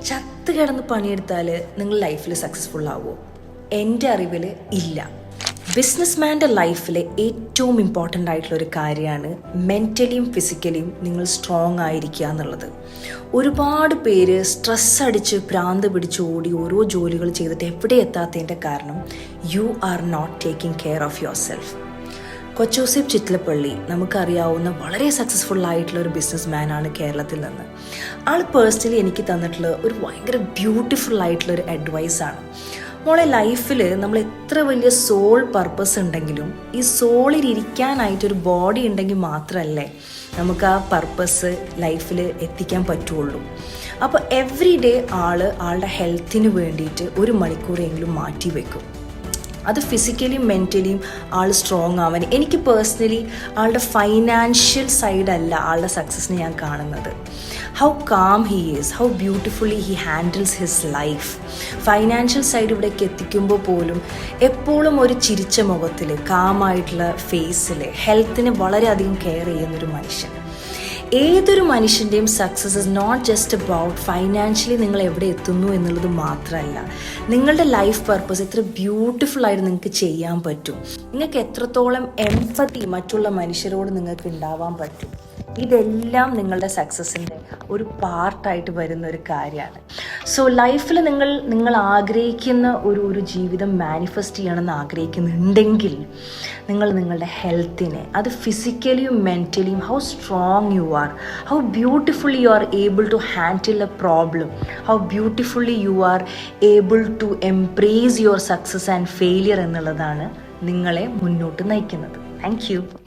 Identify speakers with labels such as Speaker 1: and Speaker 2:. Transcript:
Speaker 1: ചത്ത് കിടന്ന് പണിയെടുത്താൽ നിങ്ങൾ ലൈഫിൽ സക്സസ്ഫുൾ ആവുമോ? എൻ്റെ അറിവിൽ ഇല്ല. ബിസിനസ്മാൻ്റെ ലൈഫിലെ ഏറ്റവും ഇമ്പോർട്ടൻ്റ് ആയിട്ടുള്ളൊരു കാര്യമാണ് മെൻ്റലിയും ഫിസിക്കലിയും നിങ്ങൾ സ്ട്രോങ് ആയിരിക്കുക എന്നുള്ളത്. ഒരുപാട് പേര് സ്ട്രെസ് അടിച്ച് ഭ്രാന്ത് പിടിച്ച് ഓടി ഓരോ ജോലികൾ ചെയ്തിട്ട് എവിടെ എത്താത്തതിൻ്റെ കാരണം you are not taking care of yourself. Kochouseph Chittilappilly നമുക്കറിയാവുന്ന വളരെ സക്സസ്ഫുൾ ആയിട്ടുള്ള ഒരു ബിസിനസ് മാനാണ് കേരളത്തിൽ നിന്ന്. ആൾ പേഴ്സണലി എനിക്ക് തന്നിട്ടുള്ള ഒരു ഭയങ്കര ബ്യൂട്ടിഫുൾ ആയിട്ടുള്ള ഒരു അഡ്വൈസാണ്. മോളെ, ലൈഫിൽ നമ്മൾ എത്ര വലിയ സോൾ പർപ്പസ് ഉണ്ടെങ്കിലും ഈ സോളിൽ ഇരിക്കാനായിട്ടൊരു ബോഡി ഉണ്ടെങ്കിൽ മാത്രമല്ലേ നമുക്ക് ആ പർപ്പസ് ലൈഫിൽ എത്തിക്കാൻ പറ്റുള്ളൂ. അപ്പോൾ എവറി ഡേ ആളുടെ ഹെൽത്തിന് വേണ്ടിയിട്ട് 1 മണിക്കൂറെങ്കിലും മാറ്റി വെക്കും. അത് ഫിസിക്കലിയും മെൻ്റലിയും ആൾ സ്ട്രോങ് ആവാൻ. എനിക്ക് പേഴ്സണലി ആളുടെ ഫൈനാൻഷ്യൽ സൈഡല്ല ആളുടെ സക്സസ്സിനെ ഞാൻ കാണുന്നത്. How calm he is, how beautifully he handles his life. Financial side ഇവിടേക്ക് എത്തിക്കുമ്പോൾ പോലും എപ്പോഴും ഒരു ചിരിച്ച മുഖത്തിൽ, കാമായിട്ടുള്ള ഫേസിൽ, ഹെൽത്തിനെ വളരെയധികം കെയർ ചെയ്യുന്നൊരു മനുഷ്യൻ. ഏതൊരു മനുഷ്യൻ്റെയും success is not just about financially നിങ്ങൾ എവിടെ എത്തുന്നു എന്നുള്ളത് മാത്രമല്ല, നിങ്ങളുടെ ലൈഫ് പർപ്പസ് എത്ര ബ്യൂട്ടിഫുൾ ആയിട്ട് നിങ്ങൾക്ക് ചെയ്യാൻ പറ്റും, നിങ്ങൾക്ക് എത്രത്തോളം എംപതി മറ്റുള്ള മനുഷ്യരോട് നിങ്ങൾക്ക് ഉണ്ടാവാൻ പറ്റും. ഇതെല്ലാം നിങ്ങളുടെ സക്സസ്സിൻ്റെ ഒരു പാർട്ടായിട്ട് വരുന്ന ഒരു കാര്യമാണ്. സോ ലൈഫിൽ നിങ്ങൾ ആഗ്രഹിക്കുന്ന ഒരു ജീവിതം മാനിഫെസ്റ്റ് ചെയ്യണമെന്ന് ആഗ്രഹിക്കുന്നുണ്ടെങ്കിൽ നിങ്ങളുടെ ഹെൽത്തിനെ, അത് ഫിസിക്കലിയും മെൻ്റലിയും, how strong you are, how beautifully you are able to handle a problem, how beautifully you are able to embrace your success and failure എന്നുള്ളതാണ് നിങ്ങളെ മുന്നോട്ട് നയിക്കുന്നത്. Thank U.